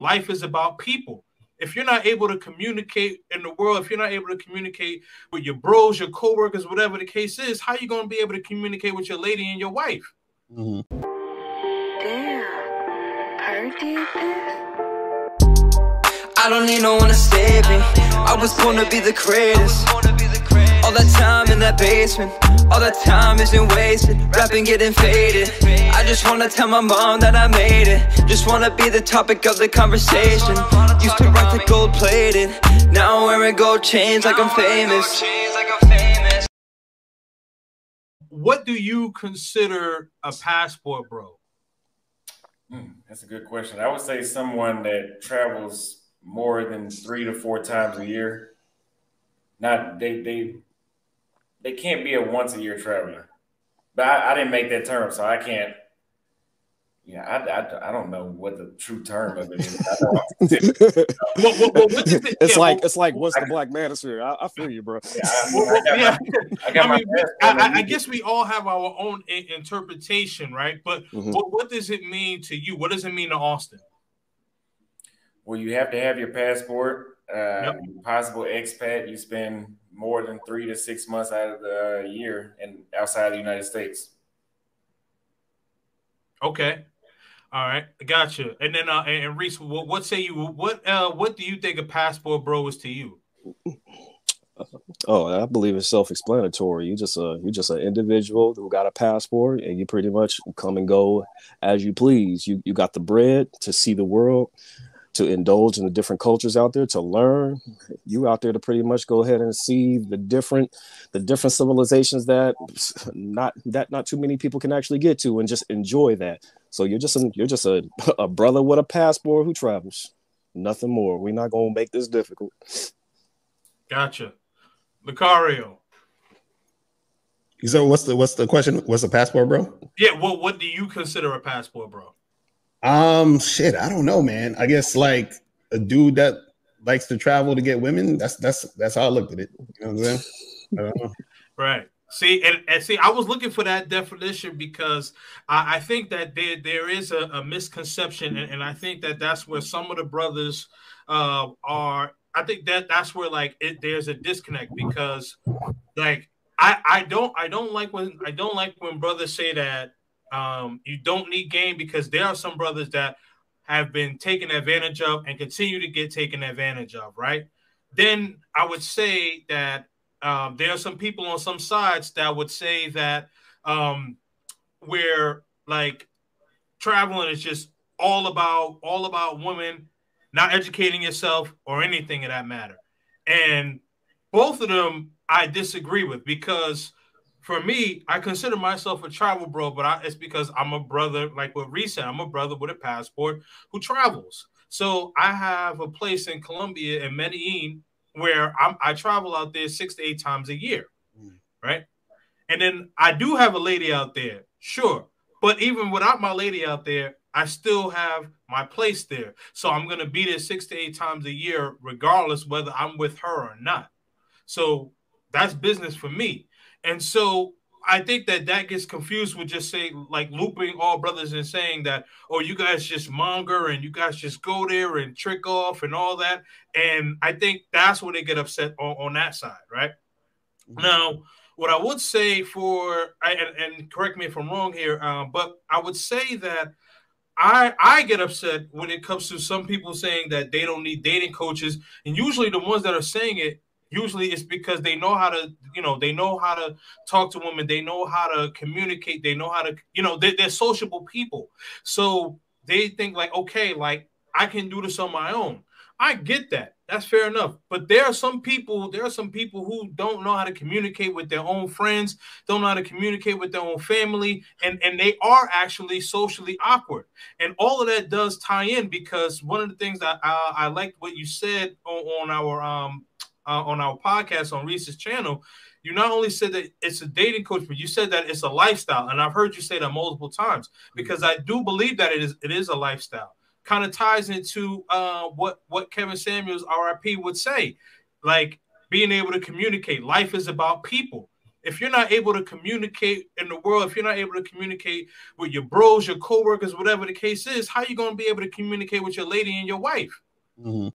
Life is about people. If you're not able to communicate in the world, if you're not able to communicate with your bros, your coworkers, whatever the case is, how you gonna be able to communicate with your lady and your wife? Mm-hmm. I don't need no one to save me. I was born to be the greatest. All that time in that basement, all that time isn't wasted. Rapping getting faded. I just wanna tell my mom that I made it. Just wanna be the topic of the conversation. Used to rock the gold plated. Now I'm wearing gold chains like I'm famous. What do you consider a passport bro? That's a good question. I would say someone that travels more than 3 to 4 times a year. Not they can't be a once a year traveler. But I didn't make that term, so I can't. I don't know what the true term of it is. It's like what's the black manosphere? I feel you, bro. I guess we all have our own interpretation, right? But what does it mean to you? What does it mean to Austin? Well, you have to have your passport. Possible expat. You spend more than 3 to 6 months out of the year and outside the United States. Okay. All right, gotcha. And then, and Reese, what say you? What do you think a passport bro is to you? Oh, I believe it's self-explanatory. You're just an individual who got a passport, and you pretty much come and go as you please. You got the bread to see the world, to indulge in the different cultures out there, to learn. You out there to pretty much go ahead and see the different civilizations that not too many people can actually get to, and just enjoy that. So you're just a brother with a passport who travels. Nothing more. We're not gonna make this difficult. Gotcha. Lucario. So what's the question? What's a passport bro? Yeah, what do you consider a passport bro? Shit, I don't know, man. I guess like a dude that likes to travel to get women. That's how I looked at it. You know what I'm saying? I don't know. Right. See, and see, I was looking for that definition because I think that there is a misconception, and I think that that's where some of the brothers are. I think that's where like there's a disconnect because like I don't like when brothers say that you don't need game, because there are some brothers that have been taken advantage of and continue to get taken advantage of, right? Then I would say that there are some people on some sides that would say that where like traveling is just all about women, not educating yourself or anything of that matter. And both of them I disagree with, because for me, I consider myself a travel bro, but it's because I'm a brother, like what Reese said, I'm a brother with a passport who travels. So I have a place in Colombia, in Medellin, where I travel out there 6 to 8 times a year, right? And then I do have a lady out there, sure. But even without my lady out there, I still have my place there. So I'm going to be there 6 to 8 times a year, regardless whether I'm with her or not. So that's business for me. And so I think that gets confused with just saying, like, looping all brothers and saying that, oh, you guys just monger and you guys just go there and trick off and all that. And I think that's where they get upset on that side, right? Mm-hmm. Now, what I would say and correct me if I'm wrong here, but I would say that I get upset when it comes to some people saying that they don't need dating coaches. And usually the ones that are saying it, usually it's because they know how to talk to women. They know how to communicate. They know how to, they're sociable people. So they think like, okay, like I can do this on my own. I get that. That's fair enough. But there are some people who don't know how to communicate with their own friends, don't know how to communicate with their own family, and they are actually socially awkward. And all of that does tie in, because one of the things that I liked what you said on our podcast on Reese's channel, you not only said that it's a dating coach, but you said that it's a lifestyle. And I've heard you say that multiple times, because I do believe that it is a lifestyle. Kind of ties into what Kevin Samuels, RIP, would say, like being able to communicate. Life is about people. if you're not able to communicate in the world, if you're not able to communicate with your bros, your coworkers, whatever the case is, how are you going to be able to communicate with your lady and your wife? Mm-hmm.